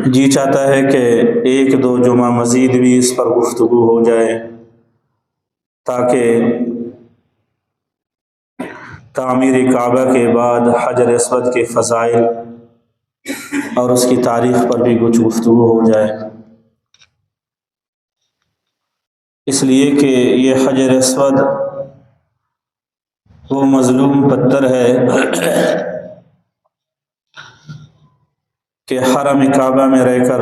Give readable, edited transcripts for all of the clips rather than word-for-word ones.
جی چاہتا ہے کہ ایک دو جمعہ مزید بھی اس پر گفتگو ہو جائے تاکہ تعمیر کعبہ کے بعد حجر اسود کے فضائل اور اس کی تاریخ پر بھی کچھ گفتگو ہو جائے، اس لیے کہ یہ حجر اسود وہ مظلوم پتھر ہے کہ حرم کعبہ میں رہ کر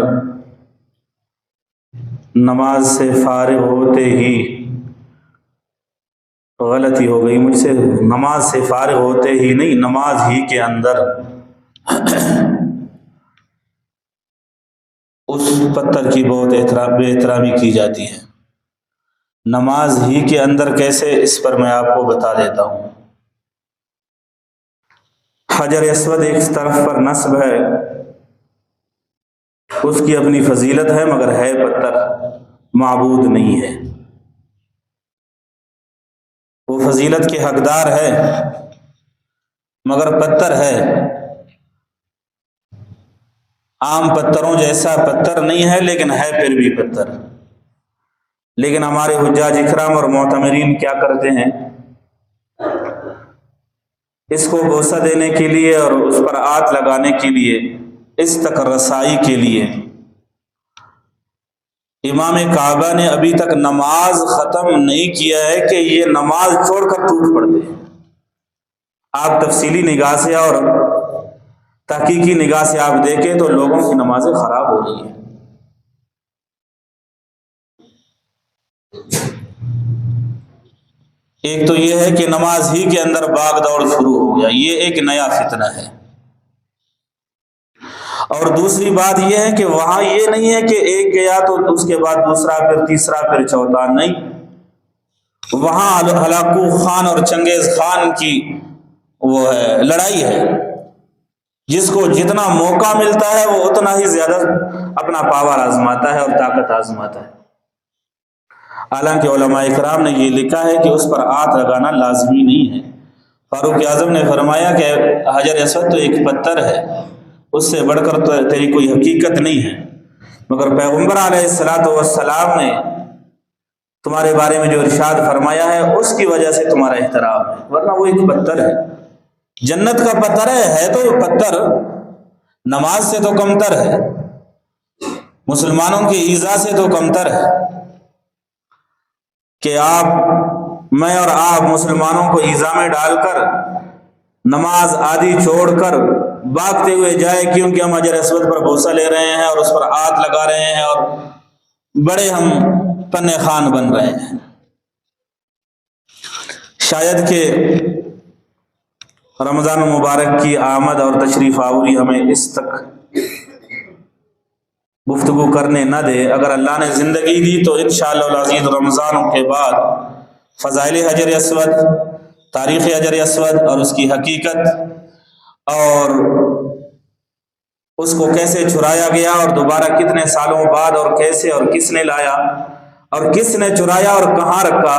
نماز سے فارغ ہوتے ہی غلطی ہو گئی مجھ سے، نماز سے فارغ ہوتے ہی نہیں، نماز ہی کے اندر اس پتھر کی بہت بے احترامی کی جاتی ہے۔ نماز ہی کے اندر کیسے، اس پر میں آپ کو بتا دیتا ہوں۔ حجر اسود ایک طرف پر نصب ہے، اس کی اپنی فضیلت ہے، مگر ہے پتھر، معبود نہیں ہے۔ وہ فضیلت کے حقدار ہے مگر پتھر ہے، عام پتھروں جیسا پتھر نہیں ہے، لیکن ہے پھر بھی پتھر۔ لیکن ہمارے حجاج اکرام اور معتمرین کیا کرتے ہیں، اس کو بوسہ دینے کے لیے اور اس پر ہاتھ لگانے کے لیے، اس تک رسائی کے لیے، امام کعبہ نے ابھی تک نماز ختم نہیں کیا ہے کہ یہ نماز چھوڑ کر ٹوٹ پڑتے ہیں۔ آپ تفصیلی نگاہ سے اور تحقیقی نگاہ سے آپ دیکھیں تو لوگوں کی نمازیں خراب ہو رہی ہیں۔ ایک تو یہ ہے کہ نماز ہی کے اندر باغ دوڑ شروع ہو گیا، یہ ایک نیا فتنہ ہے۔ اور دوسری بات یہ ہے کہ وہاں یہ نہیں ہے کہ ایک گیا تو اس کے بعد دوسرا، پھر تیسرا، پھر چوتھا، نہیں، وہاں ہلاکو خان اور چنگیز خان کی وہ ہے لڑائی ہے، جس کو جتنا موقع ملتا ہے وہ اتنا ہی زیادہ اپنا پاور آزماتا ہے اور طاقت آزماتا ہے۔ حالانکہ علماء کرام نے یہ لکھا ہے کہ اس پر ہاتھ لگانا لازمی نہیں ہے۔ فاروق اعظم نے فرمایا کہ حجر اسود تو ایک پتھر ہے، اس سے بڑھ کر تو تیری کوئی حقیقت نہیں ہے، مگر پیغمبر علیہ السلام نے تمہارے بارے میں جو ارشاد فرمایا ہے اس کی وجہ سے تمہارا احترام ہے، ورنہ وہ ایک پتھر ہے، جنت کا پتھر ہے تو یہ پتھر نماز سے تو کمتر ہے، مسلمانوں کی ایذا سے تو کمتر ہے کہ میں اور آپ مسلمانوں کو ایذا میں ڈال کر نماز آدھی چھوڑ کر بھاگتے ہوئے جائے کیونکہ ہم حجر اسود پر بوسہ لے رہے ہیں اور اس پر ہاتھ لگا رہے ہیں اور بڑے ہم پنے خان بن رہے ہیں۔ شاید کہ رمضان المبارک کی آمد اور تشریف آوری ہمیں اس تک گفتگو کرنے نہ دے۔ اگر اللہ نے زندگی دی تو انشاءاللہ العزیز رمضان کے بعد فضائل حجر اسود، تاریخ حجر اسود اور اس کی حقیقت اور اس کو کیسے چرایا گیا اور دوبارہ کتنے سالوں بعد اور کیسے اور کس نے لایا اور کس نے چرایا اور کہاں رکھا،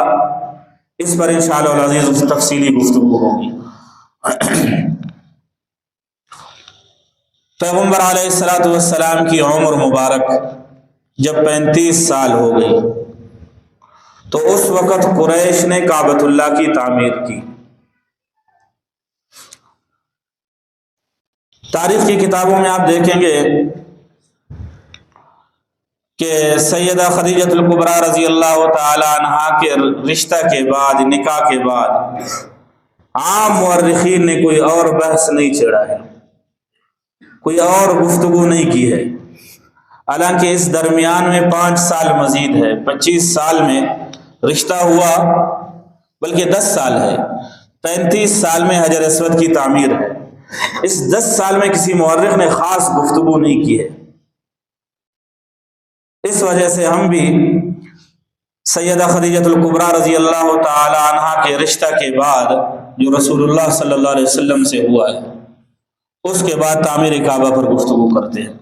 اس پر انشاءاللہ العزیز تفصیلی گفتگو ہوگی۔ پیغمبر علیہ السلام کی عمر مبارک جب 35 سال ہو گئی تو اس وقت قریش نے کعبۃ اللہ کی تعمیر کی۔ تاریخ کی کتابوں میں آپ دیکھیں گے کہ سیدہ خدیجہ الکبریٰ رضی اللہ تعالی عنہا کے رشتہ کے بعد، نکاح کے بعد عام مورخین نے کوئی اور بحث نہیں چھیڑا ہے، کوئی اور گفتگو نہیں کی ہے۔ حالانکہ اس درمیان میں 5 سال مزید ہے، 25 سال میں رشتہ ہوا، بلکہ 10 سال ہے، 35 سال میں حجر اسود کی تعمیر ہے۔ اس 10 سال میں کسی مورخ نے خاص گفتگو نہیں کی ہے۔ اس وجہ سے ہم بھی سیدہ خدیجہ الکبریٰ رضی اللہ تعالی عنہا کے رشتہ کے بعد جو رسول اللہ صلی اللہ علیہ وسلم سے ہوا ہے، اس کے بعد تعمیر کعبہ پر گفتگو کرتے ہیں۔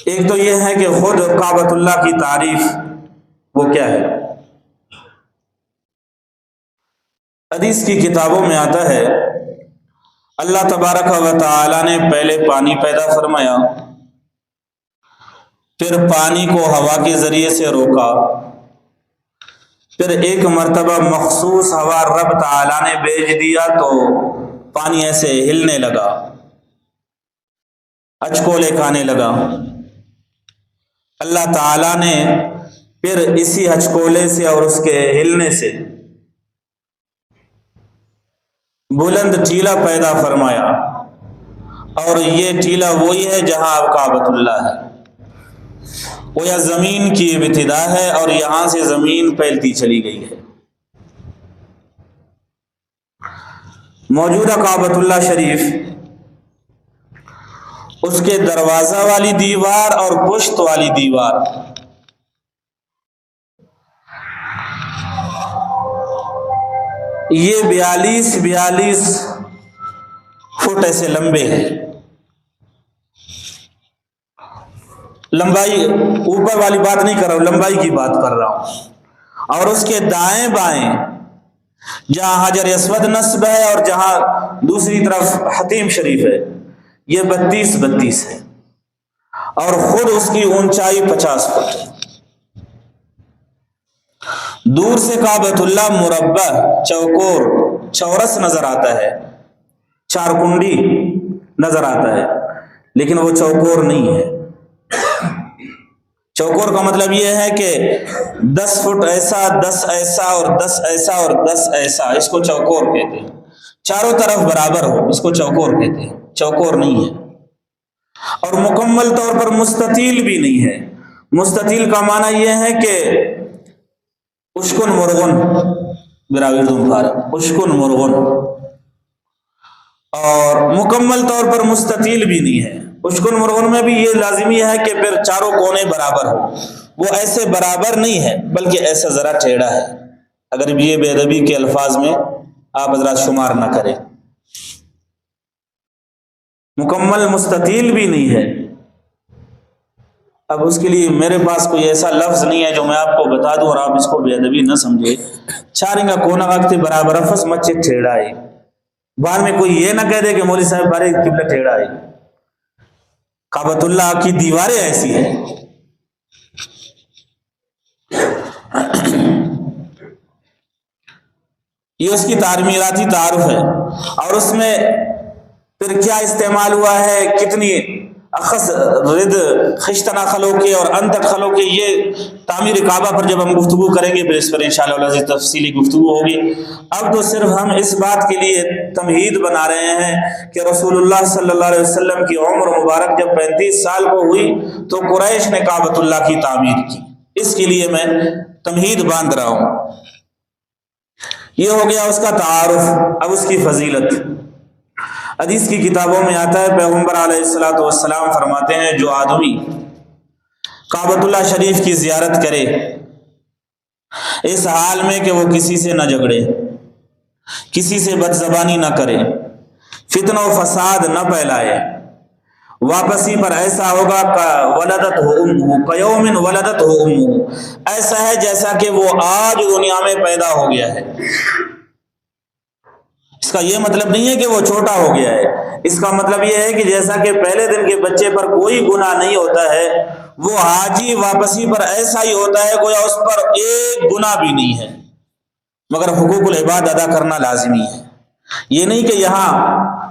ایک تو یہ ہے کہ خود کعبۃ اللہ کی تعریف وہ کیا ہے۔ حدیث کی کتابوں میں آتا ہے اللہ تبارک و تعالی نے پہلے پانی پیدا فرمایا، پھر پانی کو ہوا کے ذریعے سے روکا، پھر ایک مرتبہ مخصوص ہوا رب تعالی نے بھیج دیا تو پانی ایسے ہلنے لگا، اچکولے کھانے لگا۔ اللہ تعالی نے پھر اسی ہچکولے سے اور اس کے ہلنے سے بلند ٹیلا پیدا فرمایا، اور یہ ٹیلا وہی ہے جہاں اب کعبۃ اللہ ہے۔ وہ یا زمین کی ابتدا ہے اور یہاں سے زمین پھیلتی چلی گئی ہے۔ موجودہ کعبۃ اللہ شریف، اس کے دروازہ والی دیوار اور پشت والی دیوار یہ 42 فٹ ایسے لمبے ہیں۔ لمبائی اوپر والی بات نہیں کر رہا ہوں، لمبائی کی بات کر رہا ہوں۔ اور اس کے دائیں بائیں جہاں حجر اسود نصب ہے اور جہاں دوسری طرف حتیم شریف ہے، یہ 32 ہے، اور خود اس کی اونچائی 50 فٹ ہے۔ دور سے کعبۃ اللہ مربع، چوکور، چورس نظر آتا ہے، چار کنڈی نظر آتا ہے، لیکن وہ چوکور نہیں ہے۔ چوکور کا مطلب یہ ہے کہ 10 فٹ ایسا، 10 ایسا اور 10 ایسا اور 10 ایسا، اس کو چوکور کہتے ہیں۔ چاروں طرف برابر ہو، اس کو چوکور کہتے ہیں۔ چوکور نہیں ہے، اور مکمل طور پر مستطیل بھی نہیں ہے۔ مستطیل کا معنی یہ ہے کہ اشکن مرغن، براویردم فارغ، اشکن مرغن، اور مکمل طور پر مستطیل بھی نہیں ہے۔ اشکن مرغن میں بھی یہ لازمی ہے کہ پھر چاروں کونے برابر ہو، وہ ایسے برابر نہیں ہے بلکہ ایسا ذرا ٹیڑھا ہے، اگر یہ بے ادبی کے الفاظ میں آپ حضرات شمار نہ کریں۔ مکمل مستطیل بھی نہیں ہے۔ اب اس کے لیے میرے پاس کوئی ایسا لفظ نہیں ہے جو میں آپ کو بتا دوں اور آپ اس کو بے ادبی نہ سمجھے۔ چارنگا کونا وقت برابر افس مچے ٹھیڑا ہے، بعد میں کوئی یہ نہ کہہ دے کہ مولوی صاحب بارے قبلہ ٹھیڑا ہے۔ کعبۃ اللہ کی دیواریں ایسی ہیں۔ یہ اس کی تعمیراتی تعارف ہے، اور اس میں پھر کیا استعمال ہوا ہے، کتنی اخذ رد خشتنا خلو کے اور انتق خلو کے، یہ تعمیر کعبہ پر جب ہم گفتگو کریں گے پھر اس پر انشاءاللہ العزیز تفصیلی گفتگو ہوگی۔ اب تو صرف ہم اس بات کے لیے تمہید بنا رہے ہیں کہ رسول اللہ صلی اللہ علیہ وسلم کی عمر مبارک جب 35 سال کو ہوئی تو قریش نے کعبۃ اللہ کی تعمیر کی، اس کے لیے میں تمہید باندھ رہا ہوں۔ یہ ہو گیا اس کا تعارف۔ اب اس کی فضیلت حدیث کی کتابوں میں آتا ہے، پیغمبر علیہ الصلوۃ والسلام فرماتے ہیں جو آدمی کعبۃ اللہ شریف کی زیارت کرے اس حال میں کہ وہ کسی سے نہ جھگڑے، کسی سے بد زبانی نہ کرے، فتنہ و فساد نہ پھیلائے، واپسی پر ایسا ہوگا ولدت ہو امہ، قیوم ولدت ہو امہ، ایسا ہے جیسا کہ وہ آج دنیا میں پیدا ہو گیا ہے۔ اس کا یہ مطلب نہیں ہے کہ وہ چھوٹا ہو گیا ہے، اس کا مطلب یہ ہے کہ جیسا کہ پہلے دن کے بچے پر کوئی گناہ نہیں ہوتا ہے، وہ حاجی واپسی پر ایسا ہی ہوتا ہے، گویا اس پر ایک گناہ بھی نہیں ہے، مگر حقوق العباد ادا کرنا لازمی ہے۔ یہ نہیں کہ یہاں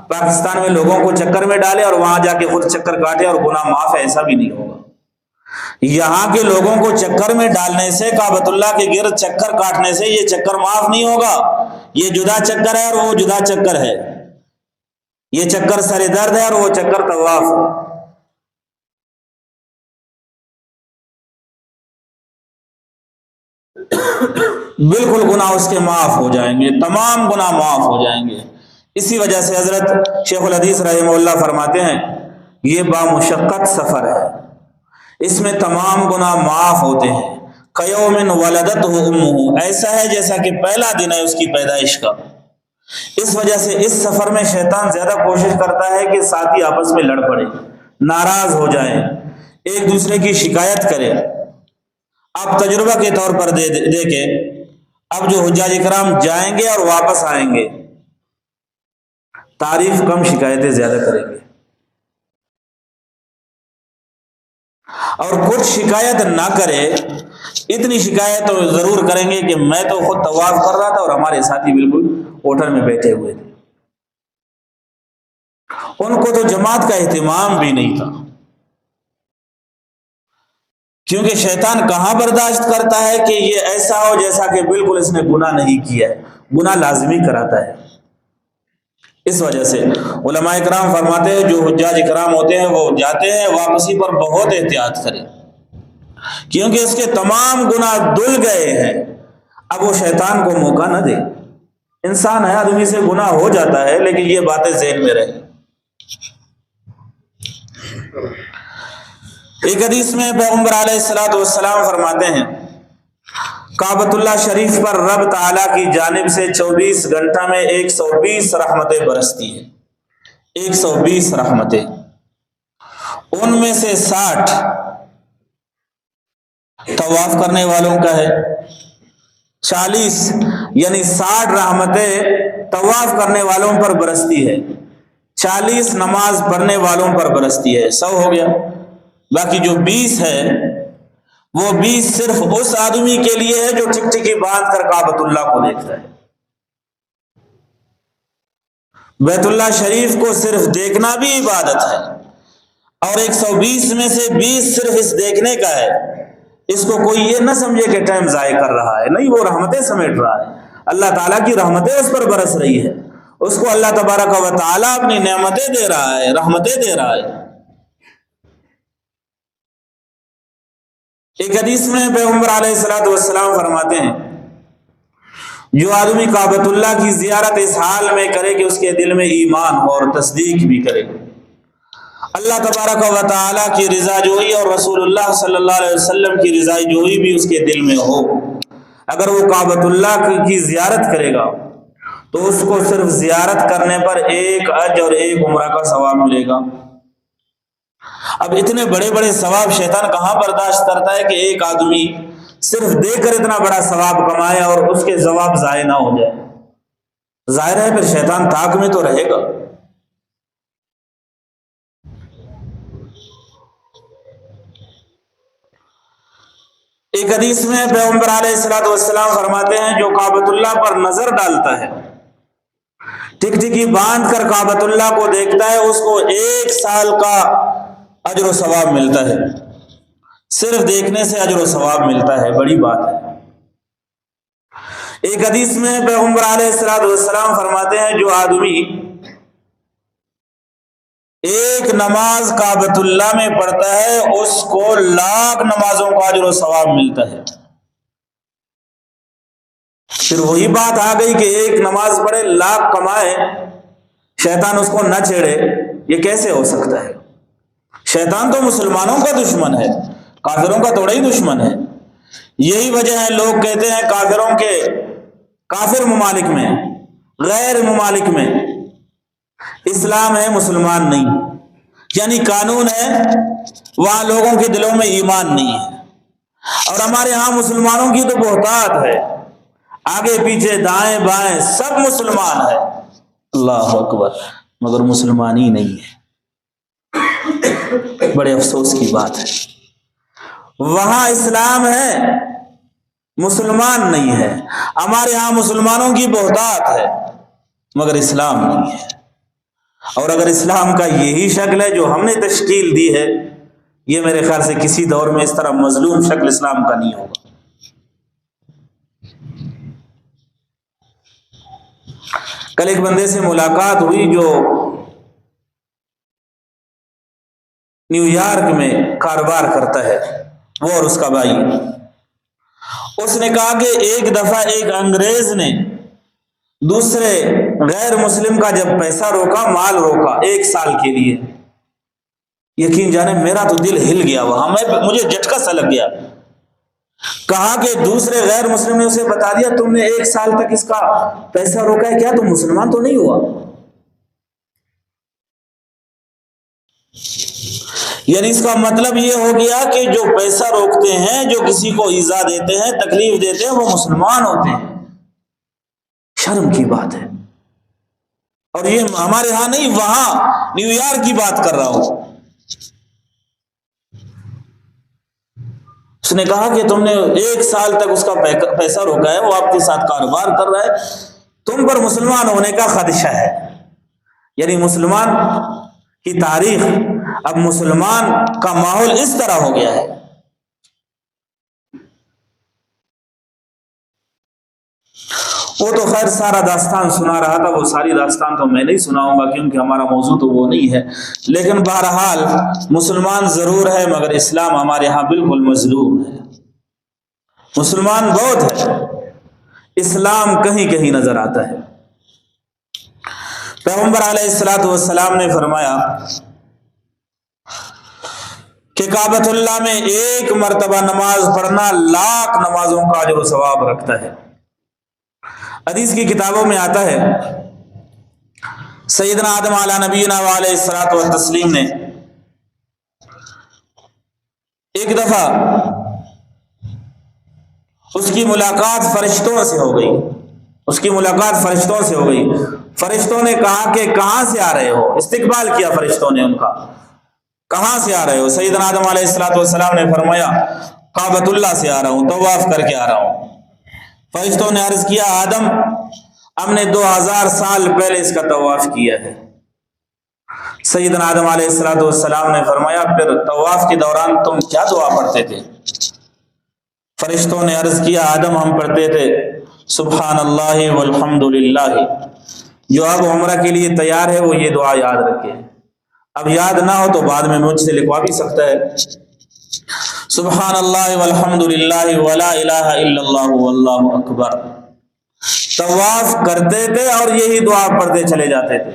پاکستان میں لوگوں کو چکر میں ڈالے اور وہاں جا کے خود چکر کاٹے اور گناہ معاف ہے، ایسا بھی نہیں ہوگا۔ یہاں کے لوگوں کو چکر میں ڈالنے سے، کعبۃ اللہ کے گرد چکر کاٹنے سے یہ چکر معاف نہیں ہوگا۔ یہ جدا چکر ہے اور وہ جدا چکر ہے، یہ چکر سر درد ہے اور وہ چکر طواف ہے۔ بالکل گناہ اس کے معاف ہو جائیں گے، تمام گناہ معاف ہو جائیں گے۔ اسی وجہ سے حضرت شیخ الحدیث رحمہ اللہ فرماتے ہیں یہ بامشقت سفر ہے، اس میں تمام گناہ معاف ہوتے ہیں۔ قیوم ولدت ہو امہ، ایسا ہے جیسا کہ پہلا دن ہے اس کی پیدائش کا۔ اس وجہ سے اس سفر میں شیطان زیادہ کوشش کرتا ہے کہ ساتھی آپس میں لڑ پڑے، ناراض ہو جائیں، ایک دوسرے کی شکایت کرے۔ آپ تجربہ کے طور پر دیکھیں، اب جو حجاج کرام جائیں گے اور واپس آئیں گے تعریف کم، شکایتیں زیادہ کریں گے، اور کچھ شکایت نہ کرے، اتنی شکایت تو ضرور کریں گے کہ میں تو خود طواف کر رہا تھا اور ہمارے ساتھی بالکل ہوٹل میں بیٹھے ہوئے تھے، ان کو تو جماعت کا اہتمام بھی نہیں تھا، کیونکہ شیطان کہاں برداشت کرتا ہے کہ یہ ایسا ہو جیسا کہ بالکل اس نے گناہ نہیں کیا ہے، گناہ لازمی کراتا ہے۔ اس وجہ سے علماء کرام فرماتے ہیں جو حجاج کرام ہوتے ہیں وہ جاتے ہیں، واپسی پر بہت احتیاط کریں، کیونکہ اس کے تمام گناہ دھل گئے ہیں، اب وہ شیطان کو موقع نہ دے۔ انسان ہے، آدمی سے گناہ ہو جاتا ہے، لیکن یہ باتیں ذہن میں رہیں۔ ایک حدیث میں پیغمبر علیہ السلام فرماتے ہیں کعبۃ اللہ شریف پر رب تعالیٰ کی جانب سے 24 گھنٹہ میں 120 رحمتیں برستی ہیں، 120 رحمتیں، ان میں سے 60 طواف کرنے والوں کا ہے، 40 یعنی 60 رحمتیں طواف کرنے والوں پر برستی ہے، 40 نماز پڑھنے والوں پر برستی ہے، 100 ہو گیا۔ باقی جو 20 ہے وہ 20 صرف اس آدمی کے لیے ہے جو ٹکٹکی باندھ کر کعبۃ اللہ کو دیکھتا ہے۔ بیت اللہ شریف کو صرف دیکھنا بھی عبادت ہے، اور 120 میں سے 20 صرف اس دیکھنے کا ہے۔ اس کو کوئی یہ نہ سمجھے کہ ٹائم ضائع کر رہا ہے، نہیں، وہ رحمتیں سمیٹ رہا ہے، اللہ تعالیٰ کی رحمتیں اس پر برس رہی ہے، اس کو اللہ تبارک و تعالیٰ اپنی نعمتیں دے رہا ہے، رحمتیں دے رہا ہے۔ ایک حدیث میں پیغمبر علیہ السلام فرماتے ہیں جو آدمی کعبۃ اللہ کی زیارت اس حال میں کرے کہ اس کے دل میں ایمان ہو اور تصدیق بھی کرے، اللہ تبارک و تعالیٰ کی رضا جوئی اور رسول اللہ صلی اللہ علیہ وسلم کی رضا جوئی بھی اس کے دل میں ہو، اگر وہ کعبۃ اللہ کی زیارت کرے گا تو اس کو صرف زیارت کرنے پر 1 حج اور 1 عمرہ کا ثواب ملے گا۔ اب اتنے بڑے بڑے ثواب شیطان کہاں برداشت کرتا ہے کہ ایک آدمی صرف دیکھ کر اتنا بڑا ثواب کمائے اور اس کے ثواب ضائع نہ ہو جائے۔ ظاہر ہے پھر شیطان طاق میں تو رہے گا۔ ایک حدیث میں پیغمبر علیہ السلام فرماتے ہیں جو کعبۃ اللہ پر نظر ڈالتا ہے، ٹکٹکی باندھ کر کعبۃ اللہ کو دیکھتا ہے، اس کو 1 سال کا اجر و ثواب ملتا ہے، صرف دیکھنے سے اجر و ثواب ملتا ہے، بڑی بات ہے۔ ایک حدیث میں پیغمبر علیہ السلام فرماتے ہیں جو آدمی ایک نماز کعبۃ اللہ میں پڑھتا ہے اس کو 1,00,000 نمازوں کا اجر و ثواب ملتا ہے۔ پھر وہی بات آ گئی کہ ایک نماز پڑھے 1,00,000 کمائے، شیطان اس کو نہ چھیڑے، یہ کیسے ہو سکتا ہے؟ شیطان تو مسلمانوں کا دشمن ہے، کافروں کا تھوڑا ہی دشمن ہے۔ یہی وجہ ہے لوگ کہتے ہیں کافروں کے، کافر ممالک میں، غیر ممالک میں اسلام ہے، مسلمان نہیں، یعنی قانون ہے، وہاں لوگوں کے دلوں میں ایمان نہیں ہے، اور ہمارے ہاں مسلمانوں کی تو بہتات ہے، آگے پیچھے دائیں بائیں سب مسلمان ہے، اللہ اکبر، مگر مسلمان ہی نہیں ہے۔ بڑے افسوس کی بات ہے، وہاں اسلام ہے، مسلمان نہیں ہے، ہمارے ہاں مسلمانوں کی بہتات ہے مگر اسلام نہیں ہے۔ اور اگر اسلام کا یہی شکل ہے جو ہم نے تشکیل دی ہے، یہ میرے خیال سے کسی دور میں اس طرح مظلوم شکل اسلام کا نہیں ہوگا۔ کل ایک بندے سے ملاقات ہوئی جو نیو یارک میں کاروبار کرتا ہے، وہ اور اس کا بھائی۔ اس نے کہا کہ ایک دفعہ ایک انگریز نے دوسرے غیر مسلم کا جب پیسہ روکا، مال روکا 1 سال کے لیے، یقین جانے میرا تو دل ہل گیا، وہاں مجھے جھٹکا سا لگ گیا۔ کہا کہ دوسرے غیر مسلم نے اسے بتا دیا تم نے 1 سال تک اس کا پیسہ روکا ہے، کیا تم مسلمان تو نہیں ہوا؟ یعنی اس کا مطلب یہ ہو گیا کہ جو پیسہ روکتے ہیں، جو کسی کو ایذا دیتے ہیں، تکلیف دیتے ہیں، وہ مسلمان ہوتے ہیں۔ شرم کی بات ہے۔ اور یہ ہمارے ہاں نہیں، وہاں نیو یارک کی بات کر رہا ہوں۔ اس نے کہا کہ تم نے 1 سال تک اس کا پیسہ روکا ہے، وہ آپ کے ساتھ کاروبار کر رہا ہے، تم پر مسلمان ہونے کا خدشہ ہے۔ یعنی مسلمان کی تاریخ، اب مسلمان کا ماحول اس طرح ہو گیا ہے۔ وہ تو خیر سارا داستان سنا رہا تھا، وہ ساری داستان تو میں نہیں سناؤں گا کیونکہ ہمارا موضوع تو وہ نہیں ہے، لیکن بہرحال مسلمان ضرور ہے مگر اسلام ہمارے ہاں بالکل مظلوم ہے۔ مسلمان بہت ہے، اسلام کہیں کہیں نظر آتا ہے۔ پیغمبر علیہ السلام نے فرمایا کہ کعبۃ اللہ میں 1 مرتبہ نماز پڑھنا 1,00,000 نمازوں کا اجر و ثواب رکھتا ہے۔ حدیث کی کتابوں میں آتا ہے سیدنا آدم علیہ نبینا علیہ الصلوۃ والتسلیم نے ایک دفعہ اس کی ملاقات فرشتوں سے ہو گئی، فرشتوں نے کہا کہ کہاں سے آ رہے ہو؟ استقبال کیا فرشتوں نے ان کا، کہاں سے آ رہے ہو؟ سیدنا آدم علیہ السلام نے فرمایا کعبۃ اللہ سے آ رہا ہوں، طواف کر کے آ رہا ہوں۔ فرشتوں نے عرض کیا آدم ہم نے 2000 سال پہلے اس کا طواف کیا ہے۔ سیدنا آدم علیہ السلام نے فرمایا پھر طواف کے دوران تم کیا دعا پڑھتے تھے؟ فرشتوں نے عرض کیا آدم ہم پڑھتے تھے سبحان اللہ والحمد للہ۔ جو اب عمرہ کے لیے تیار ہے وہ یہ دعا یاد رکھے، اب یاد نہ ہو تو بعد میں مجھ سے لکھوا بھی سکتا ہے۔ سبحان اللہ والحمد للہ ولا الہ الا اللہ واللہ اکبر۔ طواف کرتے تھے اور یہی دعا پڑھتے چلے جاتے تھے۔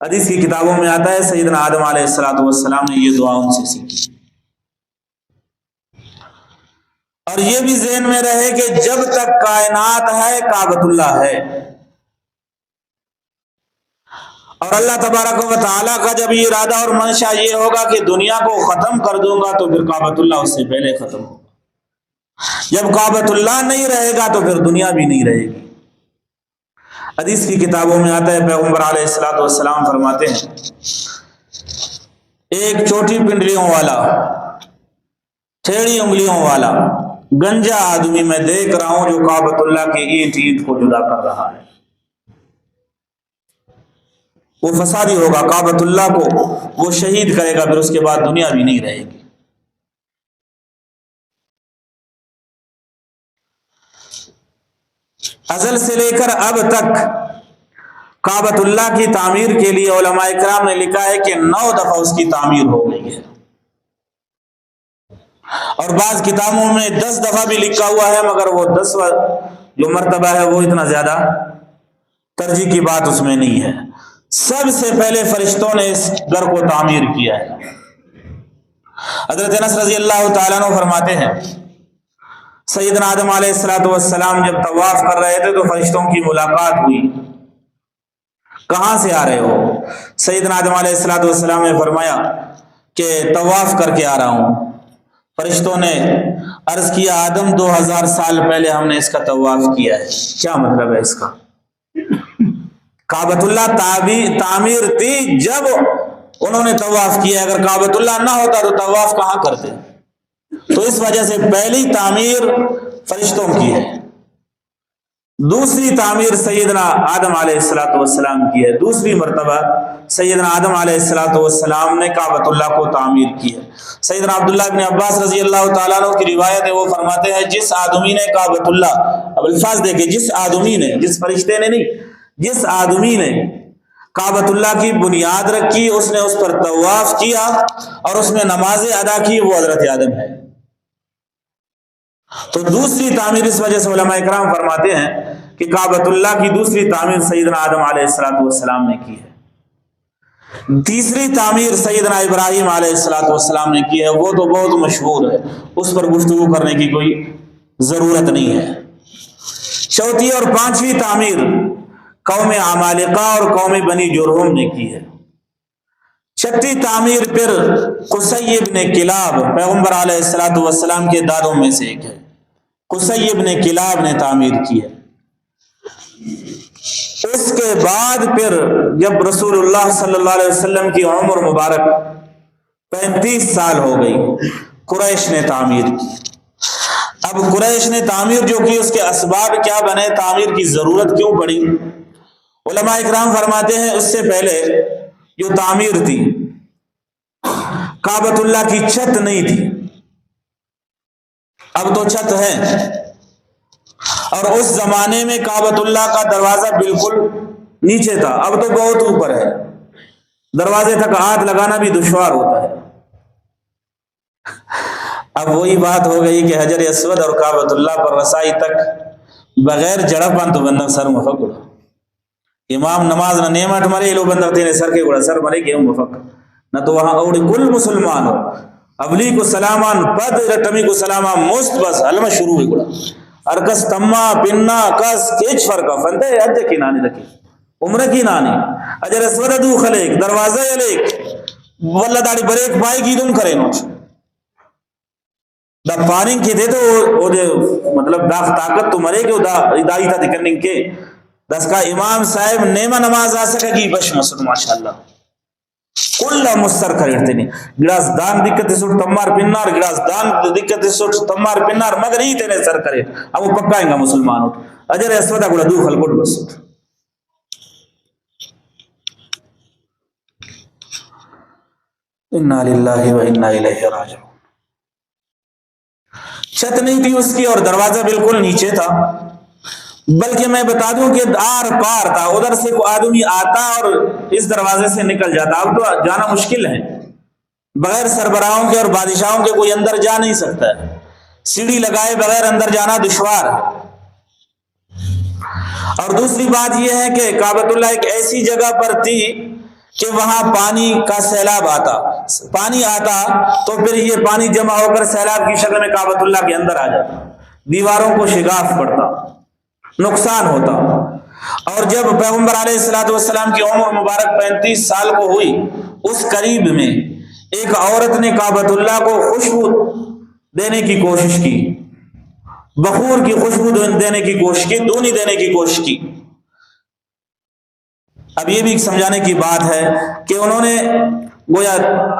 حدیث کی کتابوں میں آتا ہے سیدنا آدم علیہ السلام نے یہ دعا ان سے سیکھی۔ اور یہ بھی ذہن میں رہے کہ جب تک کائنات ہے کعبۃ اللہ ہے، اور اللہ تبارک و تعالیٰ کا جب یہ ارادہ اور منشا یہ ہوگا کہ دنیا کو ختم کر دوں گا تو پھر کعبۃ اللہ اس سے پہلے ختم ہوگا۔ جب کعبۃ اللہ نہیں رہے گا تو پھر دنیا بھی نہیں رہے گی۔ حدیث کی کتابوں میں آتا ہے پیغمبر علیہ السلام فرماتے ہیں ایک چھوٹی پنڈلیوں والا، ٹھیڑی انگلیوں والا گنجا آدمی میں دیکھ رہا ہوں جو کعبۃ اللہ کی اینٹ کو جدا کر رہا ہے۔ وہ فسادی ہوگا، کعبۃ اللہ کو وہ شہید کرے گا، پھر اس کے بعد دنیا بھی نہیں رہے گی۔ ازل سے لے کر اب تک کعبۃ اللہ کی تعمیر کے لیے علماء کرام نے لکھا ہے کہ 9 دفعہ اس کی تعمیر ہو گئی ہے، اور بعض کتابوں میں 10 دفعہ بھی لکھا ہوا ہے، مگر وہ 10واں جو مرتبہ ہے وہ اتنا زیادہ ترجیح کی بات اس میں نہیں ہے۔ سب سے پہلے فرشتوں نے اس گھر کو تعمیر کیا ہے۔ حضرت انس رضی اللہ تعالیٰ عنہ فرماتے ہیں سیدنا آدم علیہ السلام جب طواف کر رہے تھے تو فرشتوں کی ملاقات ہوئی، کہاں سے آ رہے ہو؟ سیدنا آدم علیہ السلام نے فرمایا کہ طواف کر کے آ رہا ہوں۔ فرشتوں نے عرض کیا آدم 2000 سال پہلے ہم نے اس کا طواف کیا ہے۔ کیا مطلب ہے اس کا؟ کعبۃ اللہ تعمیر تھی جب انہوں نے طواف کیا، اگر کعبۃ اللہ نہ ہوتا تو طواف کہاں کرتے؟ تو اس وجہ سے پہلی تعمیر فرشتوں کی ہے، دوسری تعمیر سیدنا آدم علیہ السلام کی ہے۔ دوسری مرتبہ سیدنا آدم علیہ السلام نے کعبۃ اللہ کو تعمیر کی ہے۔ سیدنا عبداللہ ابن عباس رضی اللہ تعالیٰ عنہ کی روایت ہے، وہ فرماتے ہیں جس آدمی نے کعبۃ اللہ، اب الفاظ دیکھیں، جس آدمی نے، جس فرشتے نے نہیں، جس آدمی نے کعبۃ اللہ کی بنیاد رکھی، اس نے اس پر طواف کیا اور اس میں نمازیں ادا کی، وہ حضرت آدم ہے۔ تو دوسری تعمیر اس وجہ سے علماء کرام فرماتے ہیں کہ کعبۃ اللہ کی دوسری تعمیر سیدنا آدم علیہ السلام نے کی ہے۔ تیسری تعمیر سیدنا ابراہیم علیہ السلام نے کی ہے، وہ تو بہت مشہور ہے، اس پر گفتگو کرنے کی کوئی ضرورت نہیں ہے۔ چوتھی اور پانچویں تعمیر قوم عمالقہ اور قوم بنی جرہم نے کی ہے۔ چھٹی تعمیر پھر قصی ابن کلاب، پیغمبر علیہ السلام کے دادوں میں سے ایک ہے، قصی ابن کلاب نے تعمیر کی ہے۔ اس کے بعد پھر جب رسول اللہ صلی اللہ علیہ وسلم کی عمر مبارک 35 سال ہو گئی، قریش نے تعمیر کی۔ اب قریش نے تعمیر جو کی، اس کے اسباب کیا بنے، تعمیر کی ضرورت کیوں پڑی؟ علماء اکرام فرماتے ہیں اس سے پہلے جو تعمیر تھی، کعبۃ اللہ کی چھت نہیں تھی، اب تو چھت ہے، اور اس زمانے میں کعبۃ اللہ کا دروازہ بالکل نیچے تھا، اب تو بہت اوپر ہے، دروازے تک ہاتھ لگانا بھی دشوار ہوتا ہے۔ اب وہی بات ہو گئی کہ حجر اسود اور کعبۃ اللہ پر رسائی تک بغیر جڑپن تو بندہ سر مفق اڑا، امام نماز نہ نیمٹ مرے لو بندہ تیرے سر کے اڑا سر مرے کہ مفق نہ تو وہاں اوڑی کل مسلمان ہو ابلی کو سلامان پد رٹمی کو سلامان مست بس حلمہ شروع ہوئی گڑا ارکس تما پننا کس کیچ فرقہ فندے حج کی نانی رکھی عمرہ کی نانی اجر اسود دو خلیق دروازہ یلیک واللہ داڑی بریک پائی کی دم کرے نوچ دا پارنگ کی دے تو وہ دے مطلب دا طاقت تو مرے کہ دا ادائی تھا دکھننگ کے دس کا امام صاحب نیمہ نماز آ سکا کی بش مسد ماشاءاللہ کل مستر کرتے نہیں گلاس دان دکھتے سوٹ تمار پنار گلاس دان دکھتے سوٹ تمار پنار مگر ہی تینے سر کرے اب وہ پکائیں گا مسلمان اٹھ اجر اسودہ گوڑا دو خلقوٹ بس انا للہ و انا الیہ راجعون۔ چھت نہیں تھی اس کی اور دروازہ بالکل نیچے تھا، بلکہ میں بتا دوں کہ آر پار تھا، ادھر سے کوئی آدمی آتا اور اس دروازے سے نکل جاتا، اب تو جانا مشکل ہے، بغیر سربراہوں کے اور بادشاہوں کے کوئی اندر جا نہیں سکتا ہے، سیڑھی لگائے بغیر اندر جانا دشوار ہے۔ اور دوسری بات یہ ہے کہ کعبۃ اللہ ایک ایسی جگہ پر تھی کہ وہاں پانی کا سیلاب آتا، پانی آتا تو پھر یہ پانی جمع ہو کر سیلاب کی شکل میں کعبۃ اللہ کے اندر آ جاتا، دیواروں کو شگاف پڑتا، نقصان ہوتا۔ اور جب پیغمبر علیہ السلام کی عمر مبارک 35 سال کو ہوئی، اس قریب میں ایک عورت نے کعبۃ اللہ کو خوشبو دینے کی کوشش کی، بخور کی خوشبو دینے کی کوشش کی، دونی دینے کی کوشش کی۔ اب یہ بھی سمجھانے کی بات ہے کہ انہوں نے گویا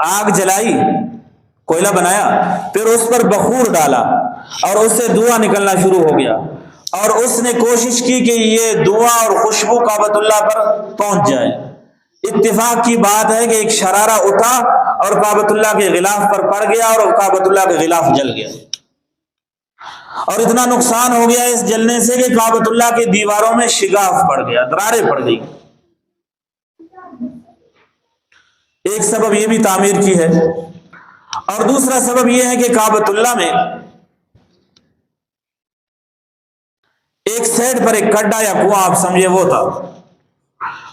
آگ جلائی، کوئلہ بنایا، پھر اس پر بخور ڈالا اور اس سے دھواں نکلنا شروع ہو گیا، اور اس نے کوشش کی کہ یہ دھواں اور خوشبو کعبۃ اللہ پر پہنچ جائے۔ اتفاق کی بات ہے کہ ایک شرارہ اٹھا اور کعبۃ اللہ کے غلاف پر پڑ گیا اور کعبۃ اللہ کے غلاف جل گیا، اور اتنا نقصان ہو گیا اس جلنے سے کہ کعبۃ اللہ کی دیواروں میں شگاف پڑ گیا، دراریں پڑ گئی۔ ایک سبب یہ بھی تعمیر کی ہے، اور دوسرا سبب یہ ہے کہ کعبۃ اللہ میں ایک سائڈ پر ایک کڈا یا کنواں آپ سمجھے وہ تھا،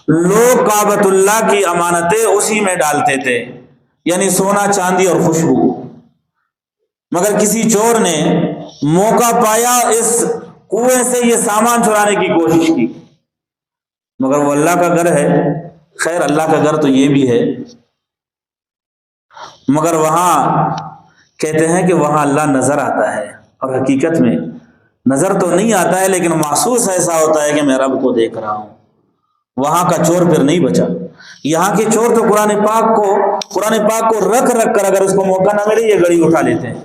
لوگ کعبۃ اللہ کی امانتیں اسی میں ڈالتے تھے، یعنی سونا چاندی اور خوشبو، مگر کسی چور نے موقع پایا اس کنویں سے یہ سامان چرانے کی کوشش کی، مگر وہ اللہ کا گھر ہے، خیر اللہ کا گھر تو یہ بھی ہے، مگر وہاں کہتے ہیں کہ وہاں اللہ نظر آتا ہے، اور حقیقت میں نظر تو نہیں آتا ہے لیکن محسوس ایسا ہوتا ہے کہ میں رب کو دیکھ رہا ہوں۔ وہاں کا چور پھر نہیں بچا، یہاں کے چور تو قرآن پاک کو رکھ کر اگر اس کو موقع نہ ملے یہ گڑی اٹھا لیتے ہیں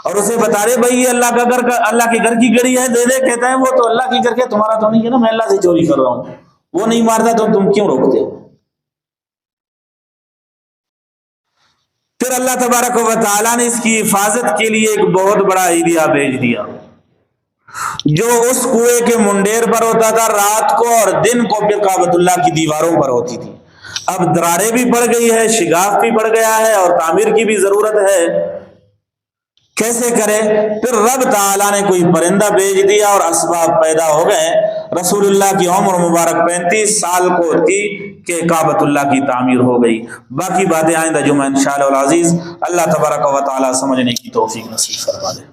اور اسے بتا رہے بھائی یہ اللہ کے گھر کی گڑی ہے، دے دے، کہتا ہے وہ تو اللہ کی گھر کے تمہارا تو نہیں ہے نا، میں اللہ سے چوری کر رہا ہوں، وہ نہیں مارتا تو تم کیوں روکتے ہو؟ پھر اللہ تبارک و تعالیٰ نے اس کی حفاظت کے لیے ایک بہت بڑا ایریا بھیج دیا جو اس کنویں کے منڈیر پر ہوتا تھا رات کو، اور دن کو پھر کعبۃ اللہ کی دیواروں پر ہوتی تھی۔ اب دراریں بھی پڑ گئی ہے، شگاف بھی پڑ گیا ہے، اور تعمیر کی بھی ضرورت ہے، کیسے کرے؟ پھر رب تعالیٰ نے کوئی پرندہ بھیج دیا اور اسباب پیدا ہو گئے۔ رسول اللہ کی عمر مبارک 35 سال کو تھی کہ کعبۃ اللہ کی تعمیر ہو گئی۔ باقی باتیں آئندہ جمعہ انشاءاللہ العزیز اللہ تبارک و تعالیٰ سمجھنے کی توفیق نصیب فرما دے۔